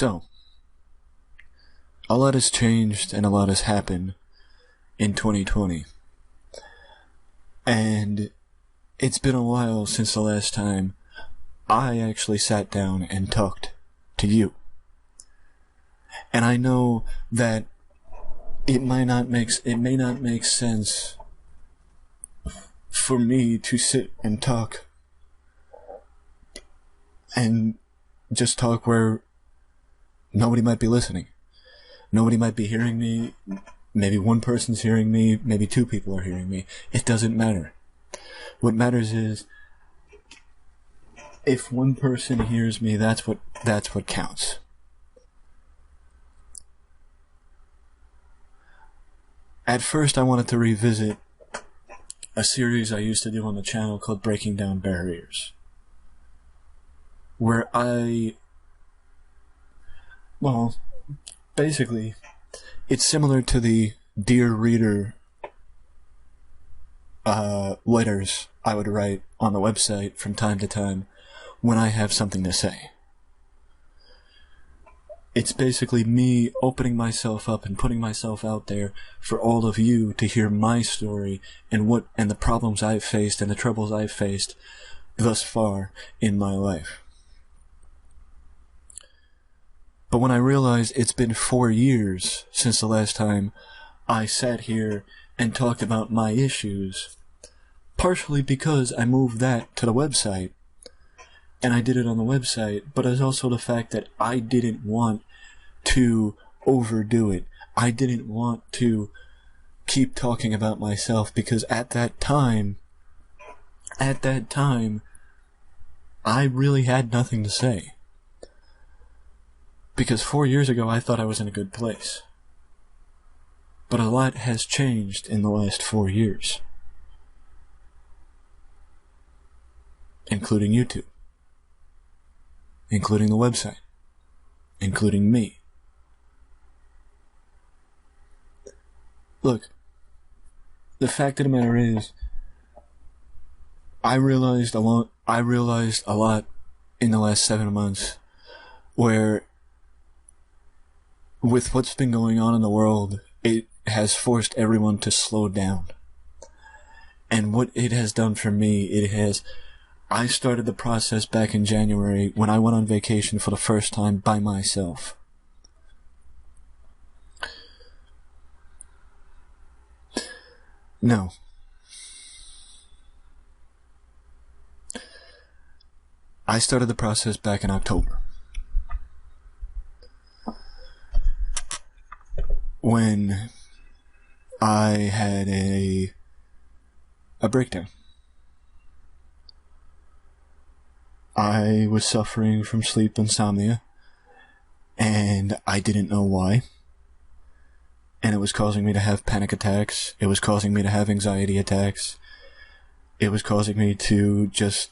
So, a lot has changed and a lot has happened in 2020. And it's been a while since the last time I actually sat down and talked to you. And I know that it may not make sense for me to sit and talk and just talk where nobody might be listening. Nobody might be hearing me. Maybe one person's hearing me. Maybe two people are hearing me. It doesn't matter. What matters is if one person hears me, that's what counts. At first, I wanted to revisit a series I used to do on the channel called Breaking Down Barriers, where basically, it's similar to the Dear Reader letters I would write on the website from time to time when I have something to say. It's basically me opening myself up and putting myself out there for all of you to hear my story and the problems I've faced and the troubles I've faced thus far in my life. But when I realized it's been 4 years since the last time I sat here and talked about my issues, partially because I moved that to the website, and I did it on the website, but it's also the fact that I didn't want to overdo it. I didn't want to keep talking about myself because at that time, I really had nothing to say. Because 4 years ago, I thought I was in a good place. But a lot has changed in the last 4 years. Including YouTube. Including the website. Including me. Look, the fact of the matter is, I realized a lot in the last 7 months where with what's been going on in the world, it has forced everyone to slow down. And what it has done for me, I started the process back in January when I went on vacation for the first time by myself. No. I started the process back in October. When I had a breakdown. I was suffering from sleep insomnia, and I didn't know why. And it was causing me to have panic attacks. It was causing me to have anxiety attacks. It was causing me to just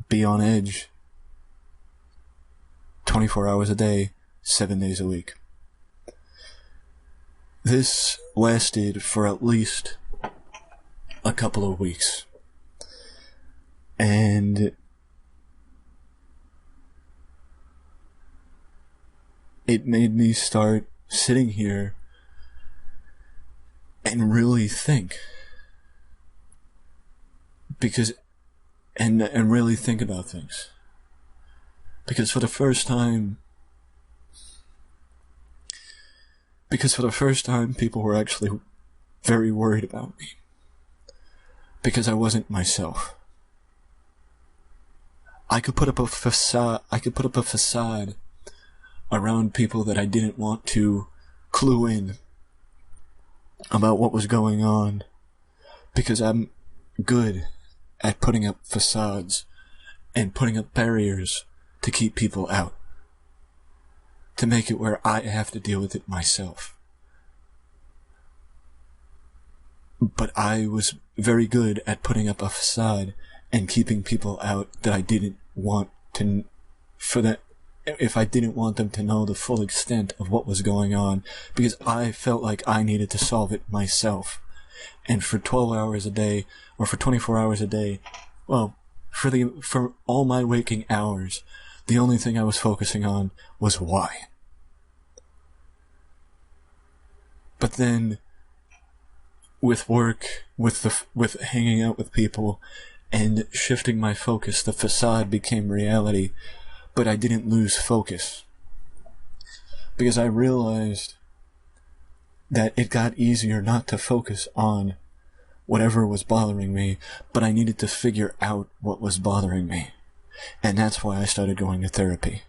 be on edge 24 hours a day, 7 days a week. This lasted for at least a couple of weeks. And it made me start sitting here and really think. And really think about things. Because for the first time, people were actually very worried about me. Because I wasn't myself. I could put up a facade around people that I didn't want to clue in about what was going on. Because I'm good at putting up facades and putting up barriers to keep people out. To make it where I have to deal with it myself. But I was very good at putting up a facade and keeping people out that I didn't want to, if I didn't want them to know the full extent of what was going on, because I felt like I needed to solve it myself. And for 12 hours a day, or for 24 hours a day, well, for all my waking hours, the only thing I was focusing on was why. But then, with work, with hanging out with people, and shifting my focus, the facade became reality, but I didn't lose focus. Because I realized that it got easier not to focus on whatever was bothering me, but I needed to figure out what was bothering me. And that's why I started going to therapy.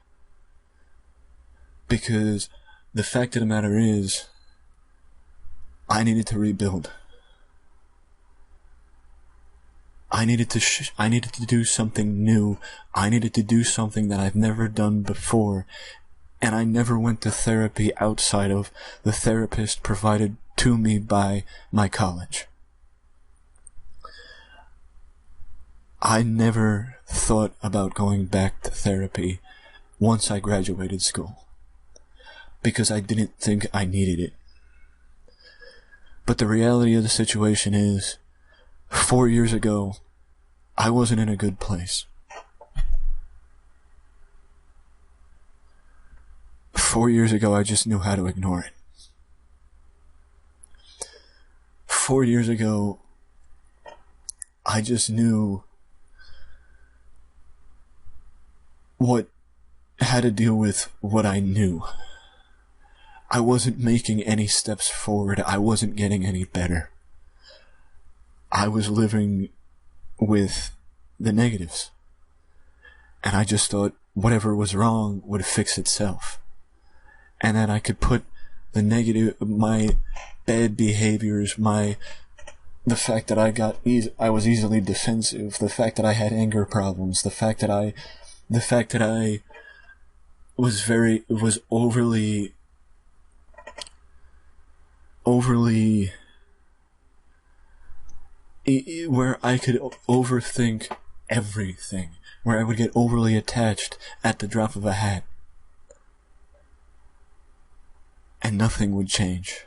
Because the fact of the matter is, I needed to rebuild. I needed to do something new. I needed to do something that I've never done before. And I never went to therapy outside of the therapist provided to me by my college. I never thought about going back to therapy once I graduated school, because I didn't think I needed it. But the reality of the situation is, 4 years ago, I wasn't in a good place. 4 years ago, I just knew how to ignore it. 4 years ago, I just knew how to deal with what I knew. I wasn't making any steps forward. I wasn't getting any better. I was living with the negatives. And I just thought whatever was wrong would fix itself. And then I could put the negative, my bad behaviors, the fact that I was easily defensive, the fact that I had anger problems, the fact that I was overly where I could overthink everything, where I would get overly attached at the drop of a hat, and nothing would change,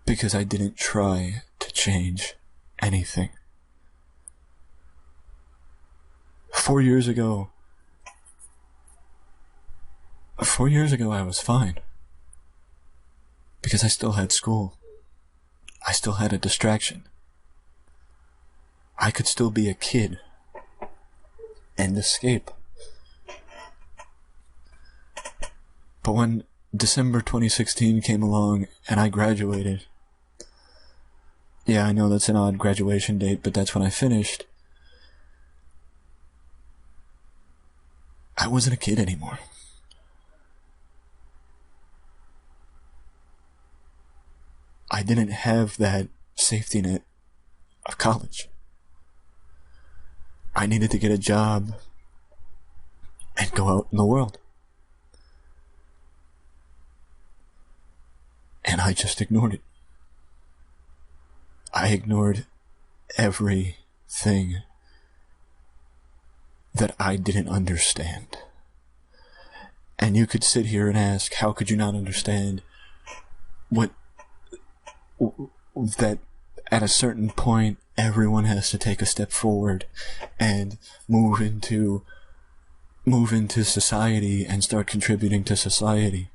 because I didn't try to change anything. 4 years ago, I was fine. Because I still had school. I still had a distraction. I could still be a kid and escape. But when December 2016 came along and I graduated, yeah, I know that's an odd graduation date, but that's when I finished, I wasn't a kid anymore. I didn't have that safety net of college. I needed to get a job and go out in the world. And I just ignored it. I ignored everything that I didn't understand. And you could sit here and ask, how could you not understand that at a certain point everyone has to take a step forward and move into society and start contributing to society?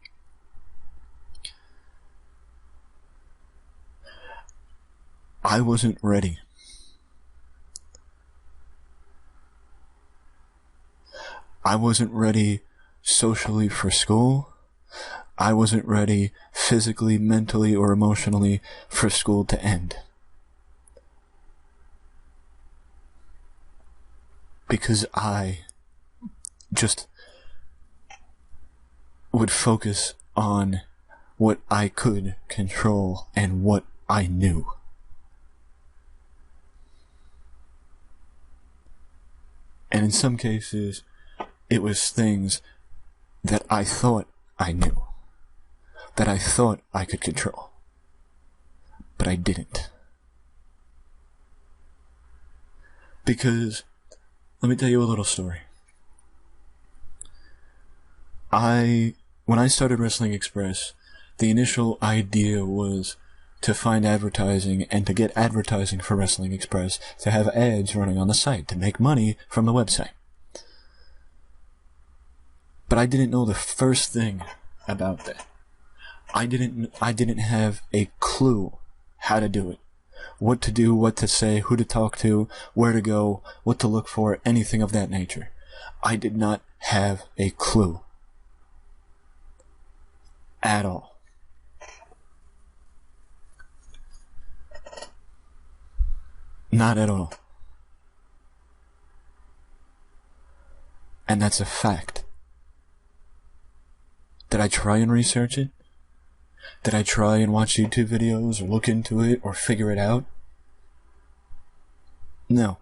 I wasn't ready. I wasn't ready socially for school. I wasn't ready physically, mentally, or emotionally for school to end. Because I just would focus on what I could control and what I knew. And in some cases, it was things that I thought I knew, that I thought I could control, but I didn't. Because, let me tell you a little story. When I started Wrestling Express, the initial idea was to find advertising and to get advertising for Wrestling Express, to have ads running on the site, to make money from the website. But I didn't know the first thing about that. I didn't have a clue how to do it. What to do, what to say, who to talk to, where to go, what to look for, anything of that nature. I did not have a clue. At all. Not at all. And that's a fact. Did I try and research it? Did I try and watch YouTube videos or look into it or figure it out? No.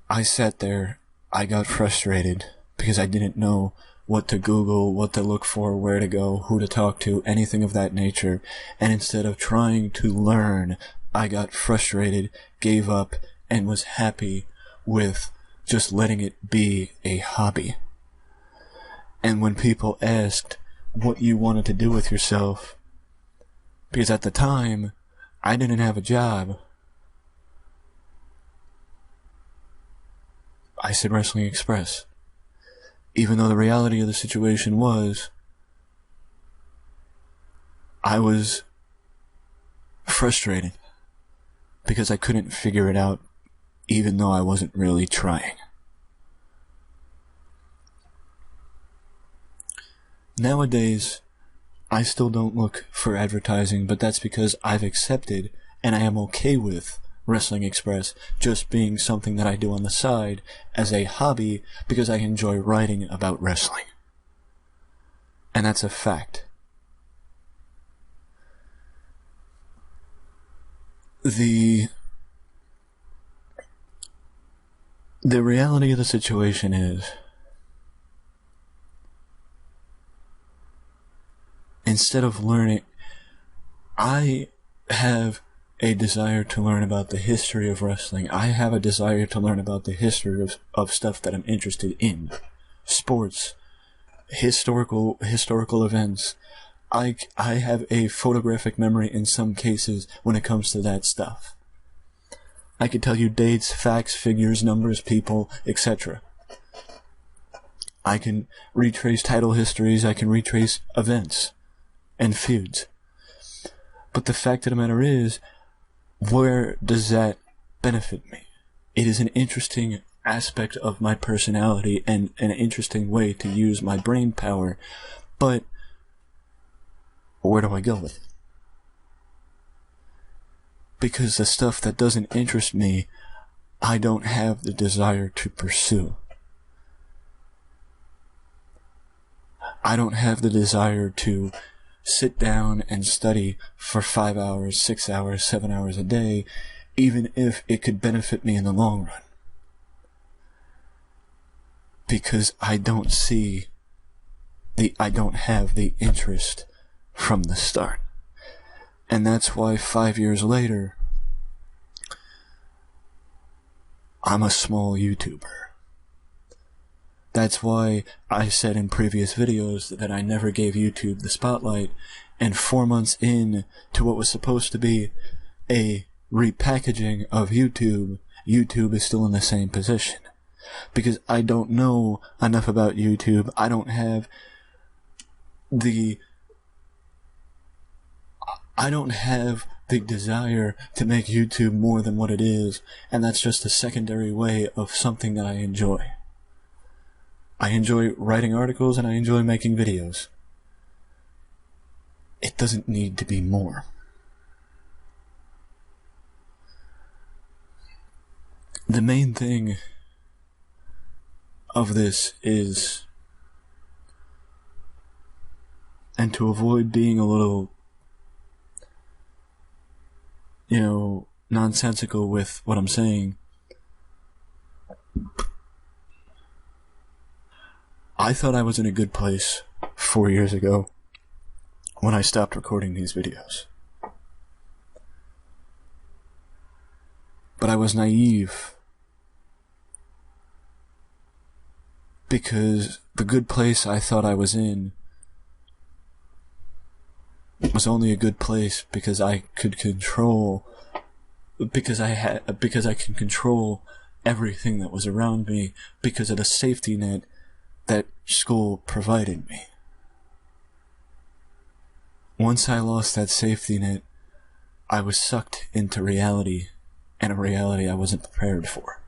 I sat there, I got frustrated because I didn't know what to Google, what to look for, where to go, who to talk to, anything of that nature. And instead of trying to learn, I got frustrated, gave up, and was happy with just letting it be a hobby. And when people asked what you wanted to do with yourself, because at the time, I didn't have a job, I said Wrestling Express. Even though the reality of the situation was, I was frustrated because I couldn't figure it out, even though I wasn't really trying. Nowadays, I still don't look for advertising, but that's because I've accepted and I am okay with Wrestling Express just being something that I do on the side as a hobby because I enjoy writing about wrestling. And that's a fact. The reality of the situation is, instead of learning, I have a desire to learn about the history of wrestling. I have a desire to learn about the history of stuff that I'm interested in. Sports, historical events. I have a photographic memory in some cases when it comes to that stuff. I could tell you dates, facts, figures, numbers, people, etc. I can retrace title histories, I can retrace events and feuds. But the fact of the matter is, where does that benefit me? It is an interesting aspect of my personality and an interesting way to use my brain power, but where do I go with it? Because the stuff that doesn't interest me, I don't have the desire to pursue. I don't have the desire to sit down and study for 5 hours, 6 hours, 7 hours a day, even if it could benefit me in the long run. Because I don't have the interest from the start. And that's why 5 years later, I'm a small YouTuber. That's why I said in previous videos that I never gave YouTube the spotlight, and 4 months in to what was supposed to be a repackaging of YouTube, YouTube is still in the same position. Because I don't know enough about YouTube, I don't have the desire to make YouTube more than what it is, and that's just a secondary way of something that I enjoy. I enjoy writing articles and I enjoy making videos. It doesn't need to be more. The main thing of this is, and to avoid being a little, nonsensical with what I'm saying, I thought I was in a good place 4 years ago when I stopped recording these videos. But I was naive because the good place I thought I was in was only a good place because I could control, because I can control everything that was around me because of the safety net that school provided me. once I lost that safety net, I was sucked into reality, and a reality I wasn't prepared for.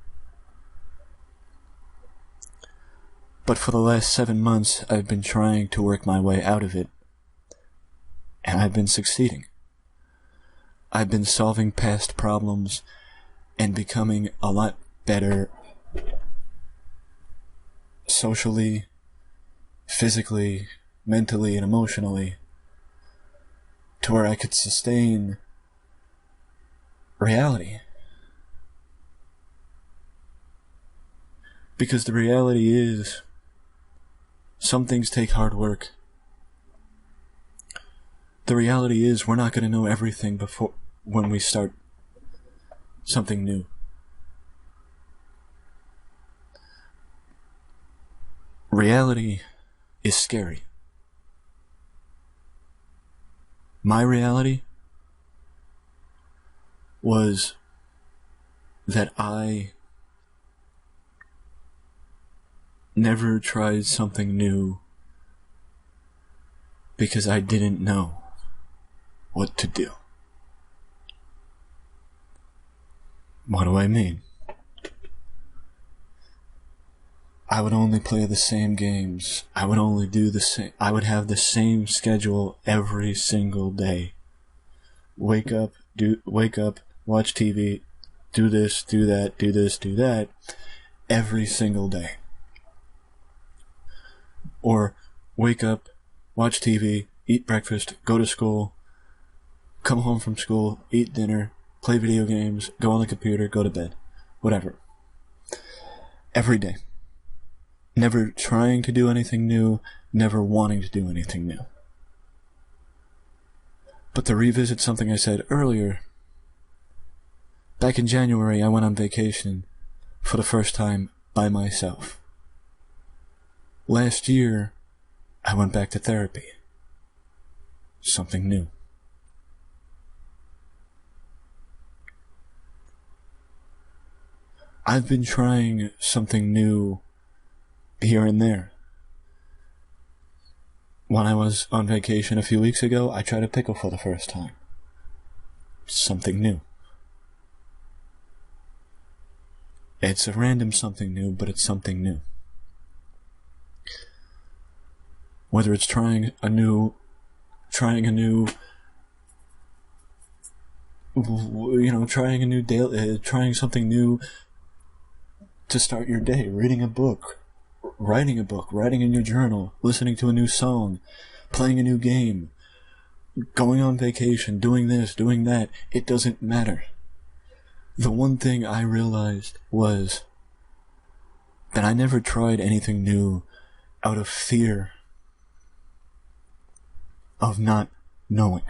But for the last 7 months, I've been trying to work my way out of it, and I've been succeeding. I've been solving past problems and becoming a lot better socially, physically, mentally, and emotionally, to where I could sustain reality. Because the reality is, some things take hard work. The reality is, we're not going to know everything when we start something new. Reality is scary. My reality was that I never tried something new because I didn't know what to do. What do I mean? I would only play the same games. I would only do the same. I would have the same schedule every single day. Wake up, watch TV, do this, do that, do this, do that, every single day. Or wake up, watch TV, eat breakfast, go to school, come home from school, eat dinner, play video games, go on the computer, go to bed. Whatever. Every day. Never trying to do anything new, never wanting to do anything new. But to revisit something I said earlier, back in January I went on vacation for the first time by myself. Last year, I went back to therapy. Something new. I've been trying something new here and there. When I was on vacation a few weeks ago, I tried a pickle for the first time. Something new. It's a random something new, but it's something new. Whether it's trying something new to start your day, reading a book, writing in your journal, listening to a new song, playing a new game, going on vacation, doing this, doing that, it doesn't matter. The one thing I realized was that I never tried anything new out of fear of not knowing.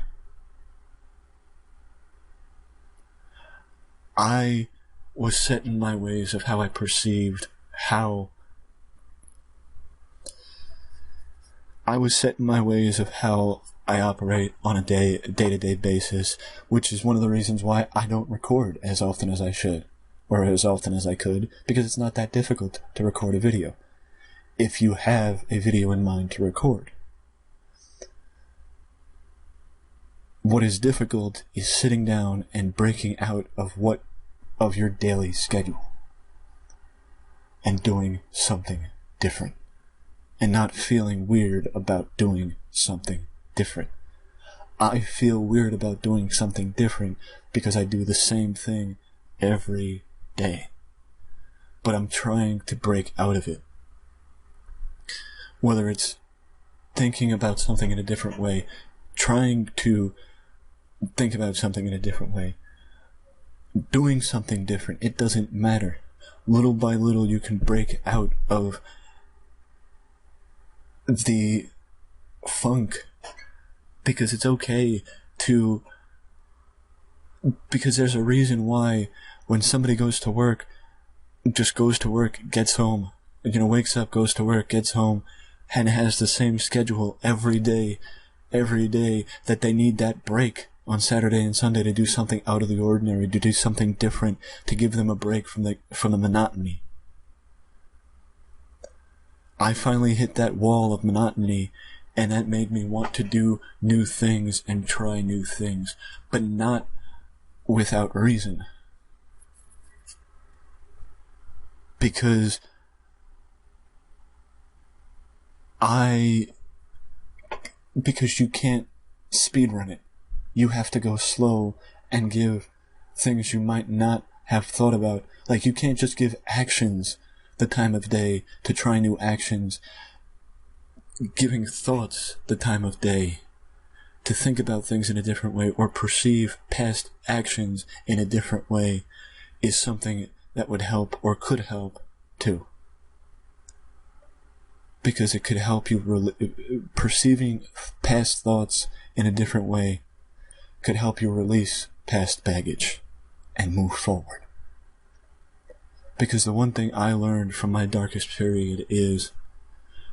I was set in my ways of how I perceived how I operate on a day-to-day basis, which is one of the reasons why I don't record as often as I should, or as often as I could, because it's not that difficult to record a video, if you have a video in mind to record. What is difficult is sitting down and breaking out of your daily schedule and doing something different, and not feeling weird about doing something different. I feel weird about doing something different because I do the same thing every day. But I'm trying to break out of it. Whether it's thinking about something in a different way, trying to think about something in a different way, doing something different, it doesn't matter. Little by little you can break out of the funk, because it's okay to, because there's a reason why when somebody goes to work, just goes to work, gets home, wakes up, goes to work, gets home, and has the same schedule every day, that they need that break on Saturday and Sunday to do something out of the ordinary, to do something different, to give them a break from the monotony. I finally hit that wall of monotony, And that made me want to do new things and try new things, but not without reason. Because you can't speedrun it. You have to go slow and give things you might not have thought about. Like, you can't just give actions the time of day to try new actions. Giving thoughts the time of day to think about things in a different way or perceive past actions in a different way is something that would help or could help too. Because it could help you perceiving past thoughts in a different way could help you release past baggage and move forward. Because the one thing I learned from my darkest period is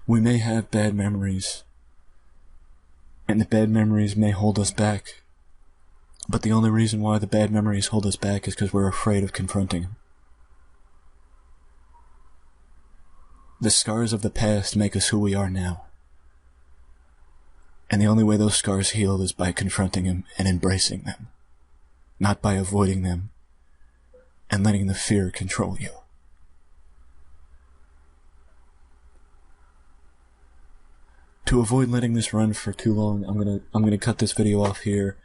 we may have bad memories, and the bad memories may hold us back, but the only reason why the bad memories hold us back is because we're afraid of confronting them. The scars of the past make us who we are now. And the only way those scars heal is by confronting them and embracing them, not by avoiding them and letting the fear control you. To avoid letting this run for too long, I'm gonna cut this video off here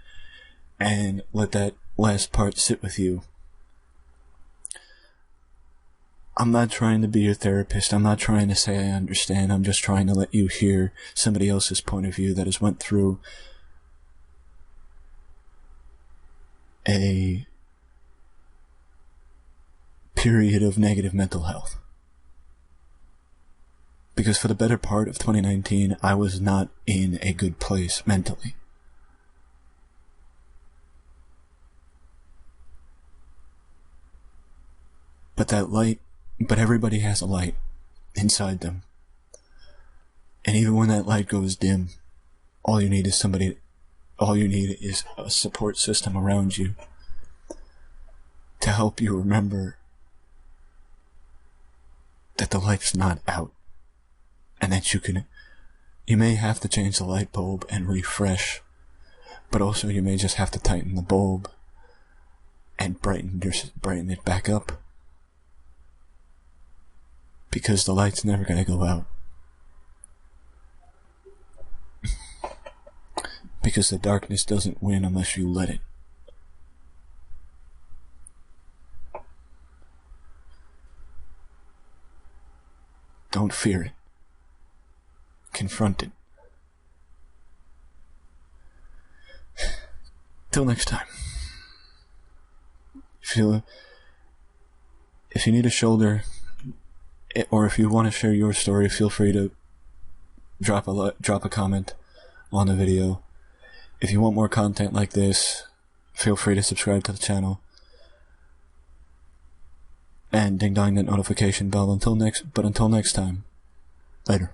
and let that last part sit with you. I'm not trying to be your therapist. I'm not trying to say I understand. I'm just trying to let you hear somebody else's point of view that has went through a period of negative mental health. Because for the better part of 2019, I was not in a good place mentally. But everybody has a light inside them. And even when that light goes dim, all you need is a support system around you to help you remember that the light's not out. And that you may have to change the light bulb and refresh, but also you may just have to tighten the bulb and brighten it back up. Because the light's never gonna go out. Because the darkness doesn't win unless you let it. Don't fear it. Confront it. Till next time. If you need a shoulder, or if you want to share your story, feel free to drop a comment on the video. If you want more content like this, feel free to subscribe to the channel and ding dong that notification bell. Until next time, later.